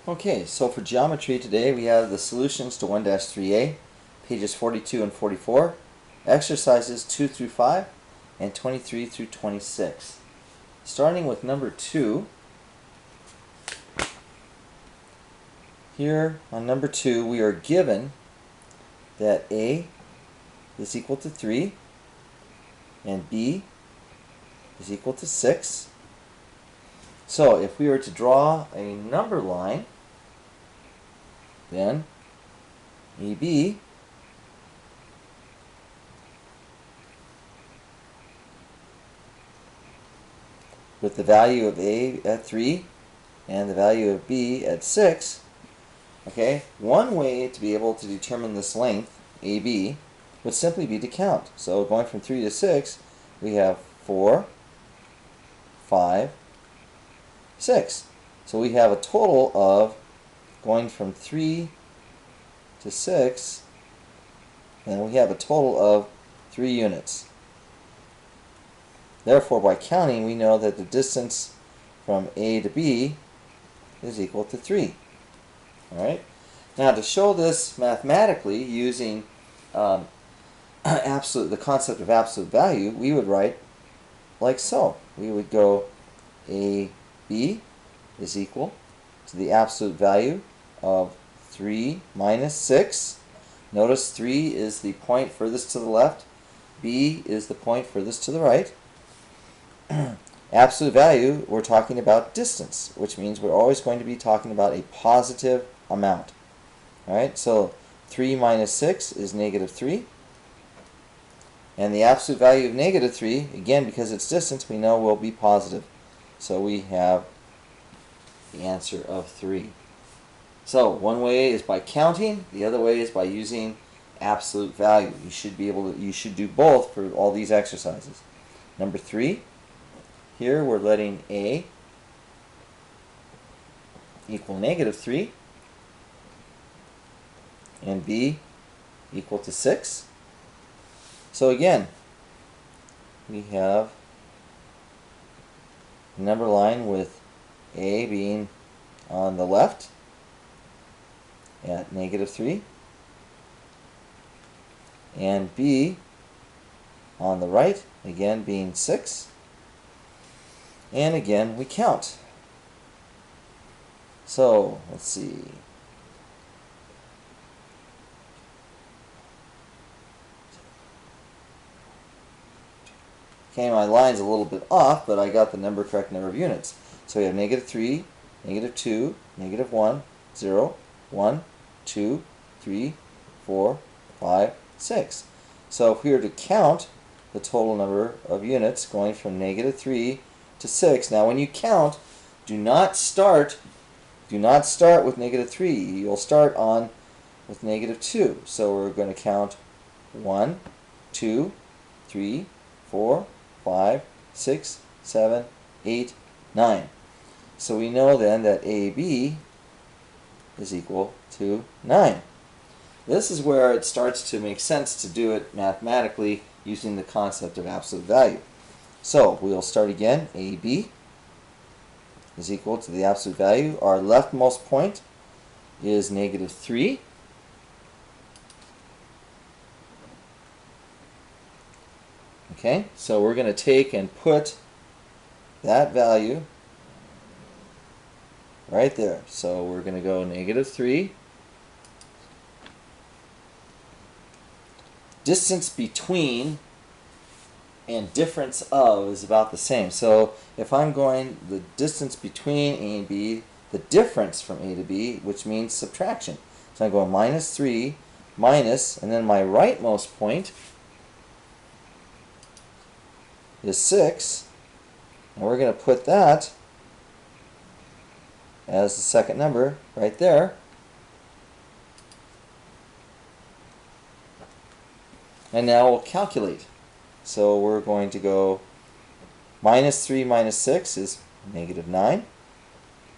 Okay, so for geometry today we have the solutions to 1-3A, pages 42 and 44, exercises 2 through 5, and 23 through 26. Starting with number 2, here on number 2 we are given that A is equal to 3 and B is equal to 6. So if we were to draw a number line, then AB with the value of A at 3 and the value of B at 6, okay, one way to be able to determine this length, AB, would simply be to count. So going from 3 to 6, we have 4, 5, 6. So we have a total of, going from 3 to 6, and we have a total of 3 units. Therefore, by counting, we know that the distance from A to B is equal to 3. Alright? Now, to show this mathematically using the concept of absolute value, we would write like so. We would go AB is equal to the absolute value of 3 minus 6. Notice 3 is the point furthest to the left. B is the point furthest to the right. Absolute value, we're talking about distance, which means we're always going to be talking about a positive amount. Alright, so 3 minus 6 is negative 3. And the absolute value of negative 3, again, because it's distance, we know will be positive. So we have the answer of 3. So one way is by counting, the other way is by using absolute value. You should do both for all these exercises. Number 3, here we're letting A equal negative 3 and B equal to 6. So again, we have a number line with A being on the left at negative 3 and B on the right, again being 6. And again, we count. So, let's see. Okay, my line's a little bit off, but I got the correct number of units. So we have negative 3, negative 2, negative 1, 0, 1, 2, 3, 4, 5, 6. So if we were to count the total number of units going from negative 3 to 6, now when you count, do not start with negative 3. You'll start with negative 2. So we're going to count 1, 2, 3, 4, 5, 6, 7, 8, 9. So we know then that AB is equal to 9. This is where it starts to make sense to do it mathematically using the concept of absolute value. So we'll start again. AB is equal to the absolute value. Our leftmost point is negative 3. Okay, so we're going to take and put that value right there. So we're going to go negative 3. Distance between and difference of is about the same. So if I'm going the distance between A and B, the difference from A to B, which means subtraction. So I'm going minus 3 minus, and then my rightmost point is 6, and we're going to put that as the second number right there. And now we'll calculate. So we're going to go minus 3 minus 6 is negative 9.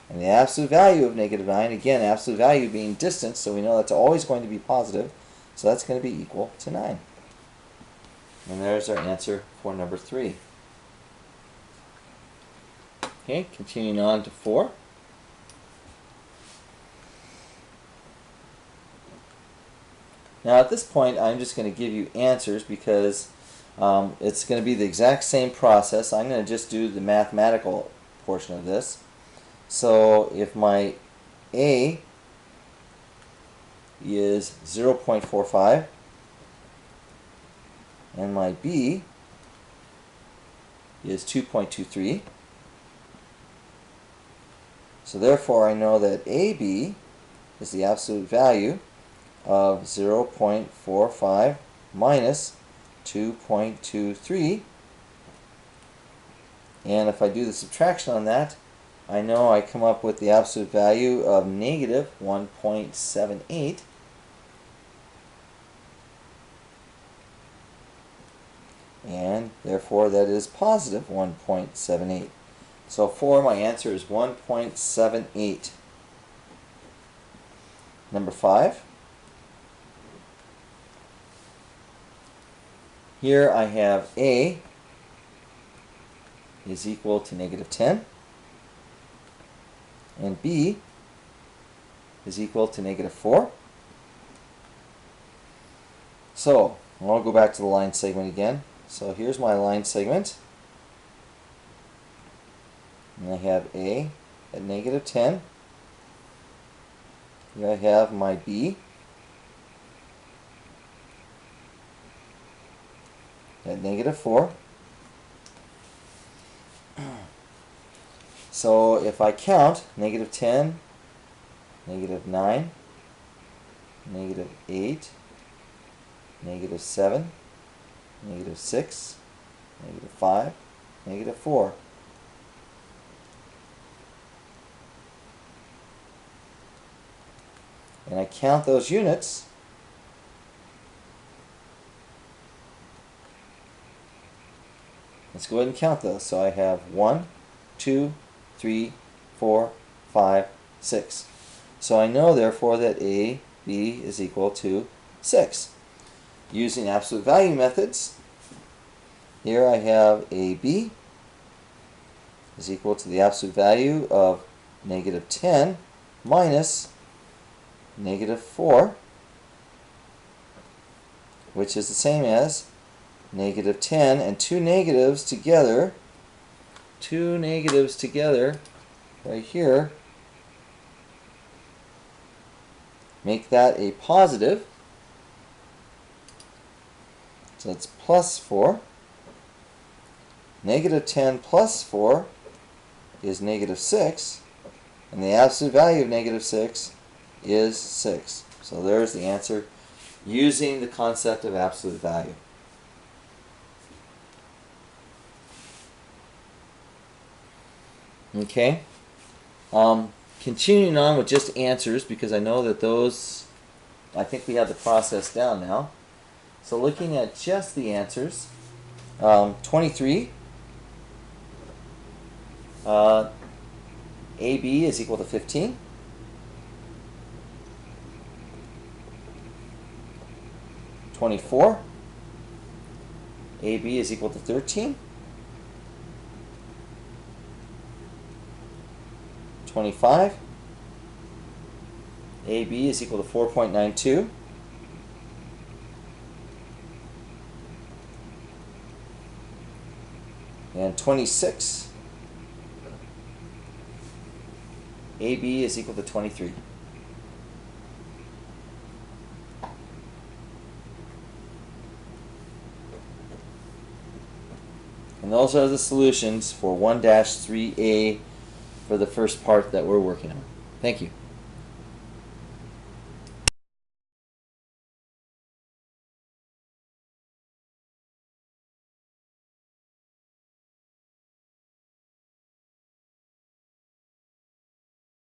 And the absolute value of negative 9, again, absolute value being distance, so we know that's always going to be positive. So that's going to be equal to 9. And there's our answer for number 3. Okay, continuing on to 4. Now at this point I'm just going to give you answers because it's going to be the exact same process. I'm going to just do the mathematical portion of this. So if my A is 0.45 and my B is 2.23, so therefore I know that AB is the absolute value of 0.45 minus 2.23, and if I do the subtraction on that, I know I come up with the absolute value of negative 1.78, and therefore that is positive 1.78. So 4, my answer is 1.78. Number 5. Here I have A is equal to negative 10 and B is equal to negative 4. So I'll go back to the line segment again. So here's my line segment, and I have A at negative 10. Here I have my B at negative 4. So if I count negative 10, negative 9, negative 8, negative 7, negative 6, negative 5, negative 4. And I count those units, let's go ahead and count those. So I have 1, 2, 3, 4, 5, 6. So I know therefore that A, B is equal to 6. Using absolute value methods, here I have AB is equal to the absolute value of negative 10 minus negative 4, which is the same as negative 10, and two negatives together right here make that a positive. So it's plus 4. Negative 10 plus 4 is negative 6, and the absolute value of negative 6 is 6. So there's the answer using the concept of absolute value. Okay. Continuing on with just answers, because I know that those, I think we have the process down now. So looking at just the answers, 23, AB is equal to 15. 24, AB is equal to 13. 25, AB is equal to 4.92. And 26, AB is equal to 23. And those are the solutions for 1-3A for the first part that we're working on. Thank you.